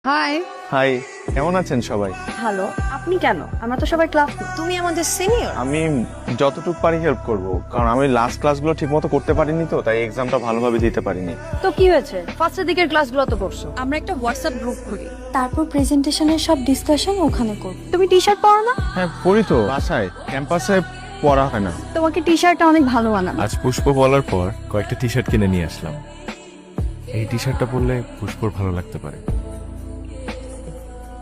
High. High, কেমন আছেন সবাই? ভালো। আপনি কেন? আমরা তো সবাই ক্লাস। তুমি আমাদের সিনিয়র। আমি যতটুকু পারি হেল্প করব, কারণ আমি লাস্ট ক্লাসগুলো ঠিকমতো করতে পারিনি, তো তাই এক্সামটা ভালোভাবে দিতে পারিনি। তো কি হয়েছে? ফার্স্টের দিকের ক্লাসগুলো তো করছো। আমরা একটা হোয়াটসঅ্যাপ গ্রুপ করি। তারপর প্রেজেন্টেশনের সব ডিসকাশন ওখানে করব। তুমি টি শার্ট পরো না? হ্যাঁ পড়ি তো, বাসায় ক্যাম্পাসে পড়া হয় না। তোমাকে টি শার্টটা অনেক ভালো মানাবে। আজ পুষ্প বলার পর কয়েকটা টি শার্ট কিনে নিয়ে আসলাম। এই টি শার্টটা পরলে পুষ্পর ভালো লাগতে পারে।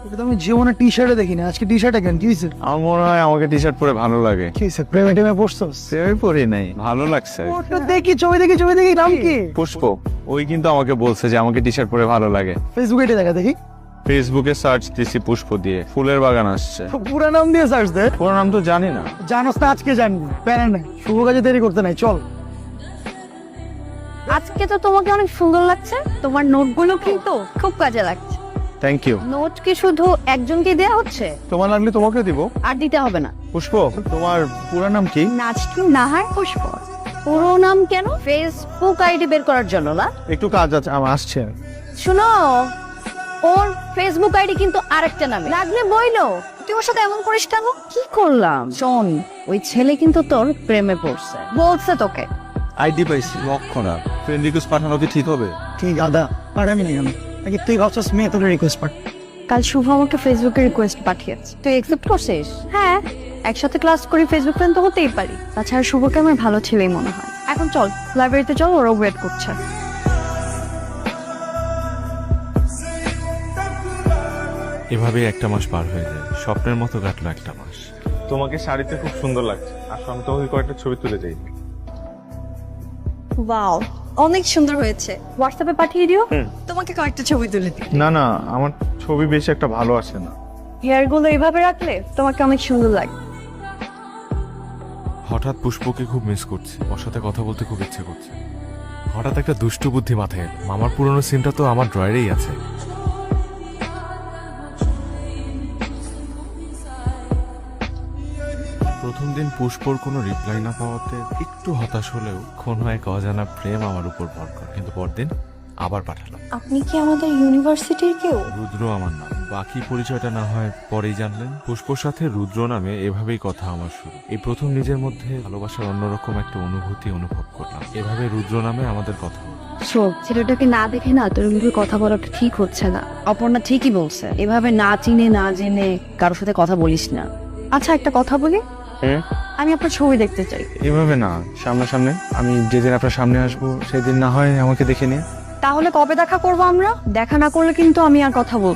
এটা তো আমি জীবনে টি শার্টে দেখিনি, আজকে টি শার্টে কেন, কি হয়েছে? আমার মনে হয় আমাকে টি শার্ট পরে ভালো লাগে। কি হয়েছে, প্রেমে টেমে পড়ছো? সেভাবে পরি নাই, ভালো লাগছে। ফটো দেখি, ছবি দেখি, নাম কি? পুষ্প, ওই কিন্তু আমাকে বলছে যে আমাকে টি শার্ট পরে ভালো লাগে। ফেসবুকে এটা দেখা দেখি। ফেসবুকে সার্চ দিছি পুষ্প দিয়ে, ফুলের বাগান আসছে। পুরা নাম দিয়ে সার্চ দে। পুরো নাম তো জানি না। জানোস না, আজকে জানবি, প্যারা নাই, শুভ কাজে দেরি করতে নাই, চল। আজকে তো তোমাকে অনেক সুন্দর লাগছে। তোমার নোটগুলো কিন্তু খুব কাজে লাগছে। Thank you. নোট কি শুধু একজনকে দেয়া হচ্ছে? তোমার লাগলে তোমাকেও দিব। আর দিতে হবে না। পুষ্প, তোমার পুরো নাম কি? নাচকি নাহার পুষ্প। পুরো নাম কেন? ফেসবুক আইডি বের করার জন্য না? একটু কাজ আছে, আমার আসছে। শুনো, ওর ফেসবুক আইডি কিন্তু আরেকটা নামে। লাগলে বইলো। তুই ওর সাথে এমন করিস কেন? কি করলাম? শোন, ওই ছেলে কিন্তু তোর প্রেমে পড়ছে, বলছে তোকে। আইডি পাইছি, লক্ষণা। ফ্রেন্ড রিকোয়েস্ট পাঠানো কি ঠিক হবে? ঠিক আদা, পাঠাবি না কেন? নাকি তুই ভাবছিস মেয়ে তোর রিকোয়েস্ট পাঠ? কাল শুভ আমাকে ফেসবুকে রিকোয়েস্ট পাঠিয়েছে। তুই অ্যাকসেপ্ট করছিস? হ্যাঁ, একসাথে ক্লাস করি, ফেসবুক ফ্রেন্ড তো হতেই পারি। তাছাড়া শুভকে আমার ভালো ছেলেই মনে হয়। এখন চল, লাইব্রেরিতে চল, ওরা ওয়েট করছে। এভাবে একটা মাস পার হয়ে যায়, স্বপ্নের মতো কাটলো একটা মাস। তোমাকে শাড়িতে খুব সুন্দর লাগছে। আর আমি তোমাকে কয়েকটা ছবি তুলে দেই। ওয়াও, অনেক সুন্দর হয়েছে। হোয়াটসঅ্যাপে পাঠিয়ে দিও। তোমাকে কয়েকটা ছবি তুলে দিই। না না, আমার ছবি বেশি একটা ভালো আসে না। হেয়ার গুলো এইভাবে রাখলে তোমাকে অনেক সুন্দর লাগে। হঠাৎ পুষ্পকে খুব মিস করছি, ওর সাথে কথা বলতে খুব ইচ্ছে করছে। হঠাৎ একটা দুষ্টু বুদ্ধি মাথায় এলো। মামার পুরনো সিমটা তো আমার ড্রয়ারেই আছে। প্রথম দিন পুষ্পর কোনো রিপ্লাই না পাওয়াতে একটু হতাশ হলেও কোনো এক অজানা প্রেম আমার উপর ভর করে। কিন্তু পরদিন আবার পাঠালাম। আপনি কি আমাদের ইউনিভার্সিটির কেউ? রুদ্র আমার নাম। বাকি পরিচয়টা না হয় পরেই জানলেন। পুষ্পর সাথে রুদ্র নামে এভাবেই কথা আমার শুরু। এই প্রথম নিজের মধ্যে ভালোবাসার অন্যরকম একটা অনুভূতি অনুভব করলাম। এভাবে রুদ্র নামে আমাদের কথা হলো। শোক, ছেলেটাকে না দেখে না তোর মুখে কথা বলাটা ঠিক হচ্ছে না। অপর্ণা ঠিকই বলছে, এভাবে না চিনে না জেনে কারোর সাথে কথা বলিস না। আচ্ছা, একটা কথা বলি, আমি আপনার ছবি দেখতে চাই। এভাবে না, সামনাসামনি। আমি যেদিন আপনার সামনে আসবো সেদিন না হয় আমাকে দেখে নিয়ে। তাহলে কবে দেখা করবো আমরা? দেখা না করলে কিন্তু আমি আর কথা বলবো